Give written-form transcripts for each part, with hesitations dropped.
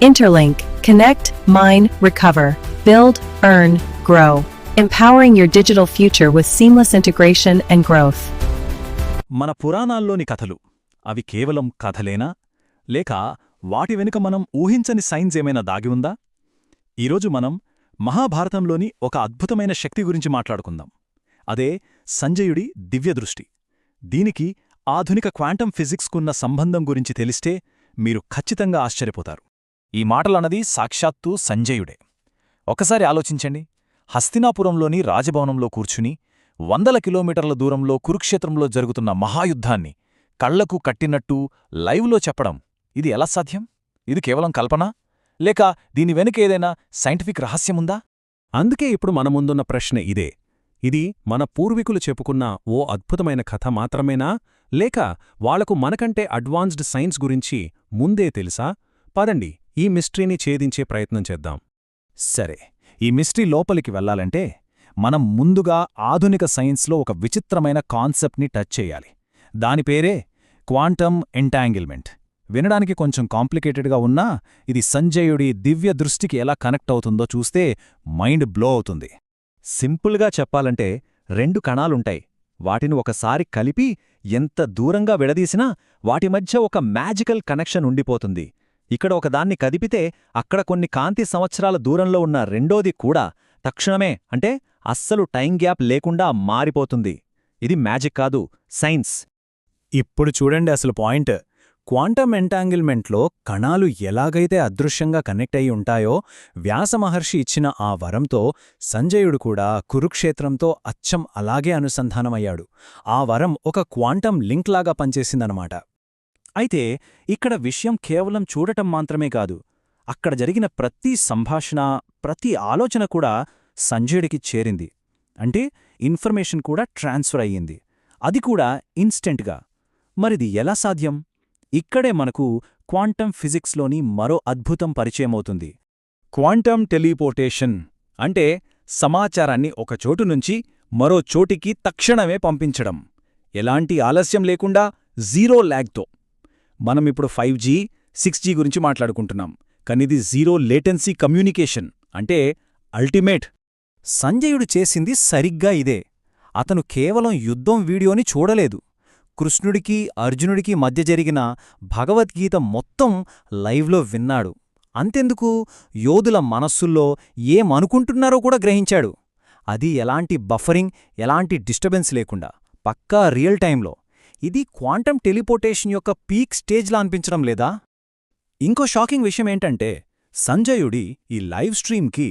Interlink, connect, mine, recover, build, earn, grow. Empowering your digital future with seamless integration and growth. మన పురాణాల్లోని కథలు అవి కేవలం కథలేనా లేక వాటి వెనుక మనం ఊహించని సైన్స్ ఏమైనా దాగి ఉందా? ఈరోజు మనం మహాభారతంలోని ఒక అద్భుతమైన శక్తి గురించి మాట్లాడుకుందాం. అదే సంజయుడి దివ్యదృష్టి. దీనికి ఆధునిక క్వాంటమ్ ఫిజిక్స్కున్న సంబంధం గురించి తెలిస్తే మీరు ఖచ్చితంగా ఆశ్చర్యపోతారు. ఈ మాటలన్నది సాక్షాత్తు సంజయుడే. ఒకసారి ఆలోచించండి. హస్తినాపురంలోని రాజభవనంలో కూర్చుని 100 కిలోమీటర్ల దూరంలో కురుక్షేత్రంలో జరుగుతున్న మహాయుద్ధాన్ని కళ్లకు కట్టినట్టు లైవ్లో చెప్పడం, ఇది ఎలా సాధ్యం? ఇది కేవలం కల్పనా? లేక దీని వెనుక ఏదైనా సైంటిఫిక్ రహస్యముందా? అందుకే ఇప్పుడు మన ముందున్న ప్రశ్న ఇదే. ఇది మన పూర్వీకులు చెప్పుకున్న ఓ అద్భుతమైన కథ మాత్రమేనా, లేక వాళ్లకు మనకంటే అడ్వాన్స్డ్ సైన్స్ గురించి ముందే తెలుసా? పదండి, ఈ మిస్టరీని ఛేదించే ప్రయత్నం చేద్దాం. సరే, ఈ మిస్టరీ లోపలికి వెళ్లాలంటే మనం ముందుగా ఆధునిక సైన్స్లో ఒక విచిత్రమైన కాన్సెప్ట్ని టచ్ చేయాలి. దాని పేరే క్వాంటమ్ ఎంటాంగిల్మెంట్. వినడానికి కొంచెం కాంప్లికేటెడ్గా ఉన్నా ఇది సంజయుడి దివ్య దృష్టికి ఎలా కనెక్ట్ అవుతుందో చూస్తే మైండ్ బ్లో అవుతుంది. సింపుల్గా చెప్పాలంటే 2 కణాలుంటాయి. వాటిని ఒకసారి కలిపి ఎంత దూరంగా విడదీసినా వాటి మధ్య ఒక మ్యాజికల్ కనెక్షన్ ఉండిపోతుంది. ఇక్కడ ఒకదాన్ని కదిపితే అక్కడ కొన్ని కాంతి సంవత్సరాల దూరంలో ఉన్న రెండోది కూడా తక్షణమే, అంటే అస్సలు టైం గ్యాప్ లేకుండా మారిపోతుంది. ఇది మ్యాజిక్ కాదు, సైన్స్. ఇప్పుడు చూడండి అసలు పాయింట్. క్వాంటమ్ ఎంటాంగిల్మెంట్లో కణాలు ఎలాగైతే అదృశ్యంగా కనెక్ట్ అయి ఉంటాయో, వ్యాసమహర్షి ఇచ్చిన ఆ వరంతో సంజయుడు కూడా కురుక్షేత్రంతో అచ్చం అలాగే అనుసంధానమయ్యాడు. ఆ వరం ఒక క్వాంటమ్ లింక్ లాగా పనిచేసిందనమాట. అయితే ఇక్కడ విషయం కేవలం చూడటం మాత్రమే కాదు. అక్కడ జరిగిన ప్రతి సంభాషణ, ప్రతి ఆలోచన కూడా సంజయుడికి చేరింది. అంటే ఇన్ఫర్మేషన్ కూడా ట్రాన్స్ఫర్ అయ్యింది. అది కూడా ఇన్స్టెంట్గా. మరిది ఎలా సాధ్యం? ఇక్కడే మనకు క్వాంటమ్ ఫిజిక్స్లోని మరో అద్భుతం పరిచయమవుతుంది. క్వాంటమ్ టెలిపోర్టేషన్ అంటే సమాచారాన్ని ఒక చోటు నుంచి మరో చోటికి తక్షణమే పంపించడం. ఎలాంటి ఆలస్యం లేకుండా, జీరో ల్యాగ్తో. మనమిప్పుడు 5G, 6G గురించి మాట్లాడుకుంటున్నాం, కానిది జీరో లేటెన్సీ కమ్యూనికేషన్, అంటే అల్టిమేట్. సంజయుడు చేసింది సరిగ్గా ఇదే. అతను కేవలం యుద్ధం వీడియోని చూడలేదు. కృష్ణుడికి అర్జునుడికి మధ్య జరిగిన భగవద్గీత మొత్తం లైవ్లో విన్నాడు. అంతెందుకు, యోధుల మనస్సుల్లో ఏమనుకుంటున్నారో కూడా గ్రహించాడు. అది ఎలాంటి బఫరింగ్, ఎలాంటి డిస్టర్బెన్స్ లేకుండా, పక్కా రియల్ టైంలో. ఇది క్వాంటమ్ టెలిపోర్టేషన్ యొక్క పీక్ స్టేజ్లా అనిపించడం లేదా? ఇంకో షాకింగ్ విషయమేంటంటే, సంజయుడి ఈ లైవ్ స్ట్రీమ్కి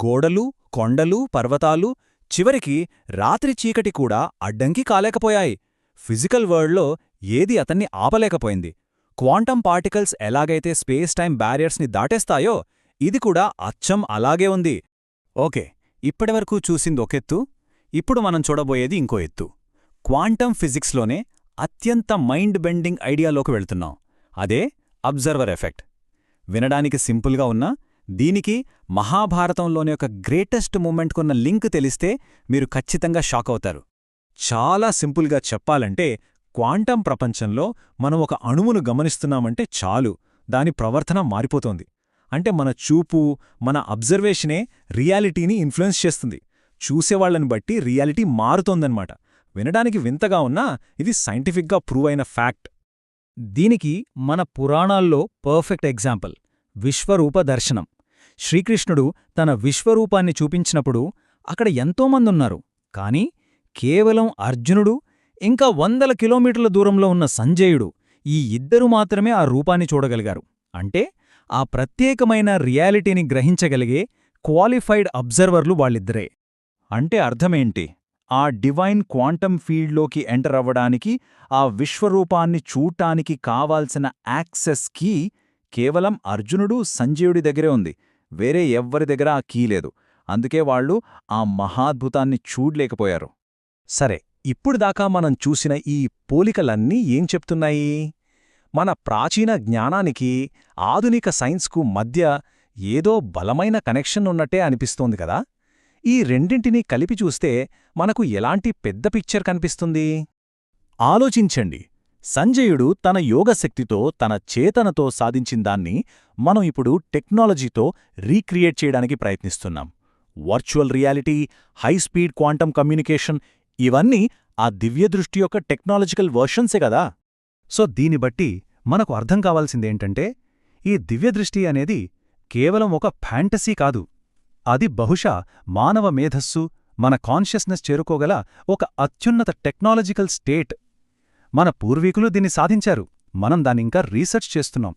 గోడలు, కొండలు, పర్వతాలు, చివరికి రాత్రి చీకటి కూడా అడ్డంకి కాలేకపోయాయి. ఫిజికల్ వరల్డ్లో ఏది అతన్ని ఆపలేకపోయింది. క్వాంటమ్ పార్టికల్స్ ఎలాగైతే స్పేస్ టైం బ్యారియర్స్ని దాటేస్తాయో, ఇది కూడా అచ్చం అలాగే ఉంది. ఓకే, ఇప్పటివరకు చూసిందొకెత్తు. ఇప్పుడు మనం చూడబోయేది ఇంకో ఎత్తు. క్వాంటమ్ ఫిజిక్స్లోనే అత్యంత మైండ్ బెండింగ్ ఐడియాలోకి వెళ్తున్నాం. అదే అబ్జర్వర్ ఎఫెక్ట్. వినడానికి సింపుల్గా ఉన్నా దీనికి మహాభారతంలోని ఒక గ్రేటెస్ట్ మూమెంట్కున్న లింక్ తెలిస్తే మీరు ఖచ్చితంగా షాక్ అవుతారు. చాలా సింపుల్గా చెప్పాలంటే, క్వాంటమ్ ప్రపంచంలో మనం ఒక అణువును గమనిస్తున్నామంటే చాలు, దాని ప్రవర్తన మారిపోతోంది. అంటే మన చూపు, మన అబ్జర్వేషనే రియాలిటీని ఇన్ఫ్లుయెన్స్ చేస్తుంది. చూసేవాళ్లని బట్టి రియాలిటీ మారుతోందన్నమాట. వినడానికి వింతగా ఉన్నా ఇది సైంటిఫిక్గా ప్రూవ్ అయిన ఫ్యాక్ట్. దీనికి మన పురాణాల్లో పర్ఫెక్ట్ ఎగ్జాంపుల్ విశ్వరూప దర్శనం. శ్రీకృష్ణుడు తన విశ్వరూపాన్ని చూపించినప్పుడు అక్కడ ఎంతోమందున్నారు. కాని కేవలం అర్జునుడు, ఇంకా 100 కిలోమీటర్ల దూరంలో ఉన్న సంజయుడు, ఈ ఇద్దరు మాత్రమే ఆ రూపాన్ని చూడగలిగారు. అంటే ఆ ప్రత్యేకమైన రియాలిటీని గ్రహించగలిగే క్వాలిఫైడ్ అబ్జర్వర్లు వాళ్ళిద్దరే. అంటే అర్థమేంటి? ఆ డివైన్ క్వాంటమ్ ఫీల్డ్లోకి ఎంటర్ అవ్వడానికి, ఆ విశ్వరూపాన్ని చూడ్డానికి కావాల్సిన యాక్సెస్ కీ కేవలం అర్జునుడు, సంజయుడి దగ్గరే ఉంది. వేరే ఎవ్వరి దగ్గర ఆ కీ లేదు. అందుకే వాళ్ళు ఆ మహాద్భుతాన్ని చూడ్లేకపోయారు. సరే, ఇప్పుడు దాకా మనం చూసిన ఈ పోలికలన్నీ ఏం చెప్తున్నాయి? మన ప్రాచీన జ్ఞానానికి, ఆధునిక సైన్స్కు మధ్య ఏదో బలమైన కనెక్షన్ ఉన్నట్టే అనిపిస్తోంది కదా. ఈ రెండింటినీ కలిపి చూస్తే మనకు ఎలాంటి పెద్ద పిక్చర్ కనిపిస్తుంది? ఆలోచించండి. సంజయుడు తన యోగశక్తితో తన చేతనతో సాధించిందాన్ని మనం ఇప్పుడు టెక్నాలజీతో రీక్రియేట్ చేయడానికి ప్రయత్నిస్తున్నాం. Virtual reality, high speed quantum communication ఇవన్నీ ఆ దివ్యదృష్టి యొక్క టెక్నాలజికల్ వర్షన్సే కదా. సో దీన్ని బట్టి మనకు అర్థం కావాల్సిందేంటంటే ఈ దివ్యదృష్టి అనేది కేవలం ఒక ఫ్యాంటసీ కాదు, అది బహుశా మానవ మేధస్సు, మన కాన్షియస్నెస్ చేరుకోగల ఒక అత్యున్నత టెక్నాలజికల్ స్టేట్. మన పూర్వీకులు దీన్ని సాధించారు, మనం దాన్నింకా రీసెర్చ్ చేస్తున్నాం.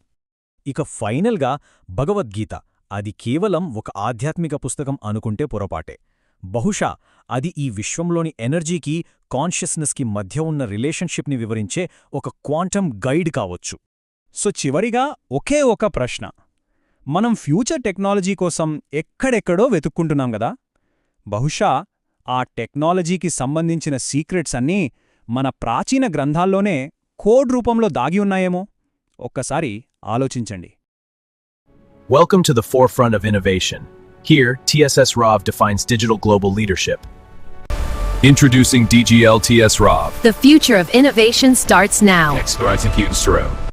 ఇక ఫైనల్గా భగవద్గీత, అది కేవలం ఒక ఆధ్యాత్మిక పుస్తకం అనుకుంటే పొరపాటే. బహుశా అది ఈ విశ్వంలోని ఎనర్జీకి, కాన్షియస్నెస్కి మధ్య ఉన్న రిలేషన్షిప్ని వివరించే ఒక క్వాంటమ్ గైడ్ కావచ్చు. సో చివరిగా ఒకే ఒక ప్రశ్న. మనం ఫ్యూచర్ టెక్నాలజీ కోసం ఎక్కడెక్కడో వెతుక్కుంటున్నాం గదా, బహుశా ఆ టెక్నాలజీకి సంబంధించిన సీక్రెట్స్ అన్నీ మన ప్రాచీన గ్రంథాల్లోనే కోడ్ రూపంలో దాగి ఉన్నాయేమో? ఒక్కసారి ఆలోచించండి. Welcome to the forefront of innovation. Here, TSS ROV defines digital global leadership. Introducing DGL TS ROV. The future of innovation starts now. Explorating Houston.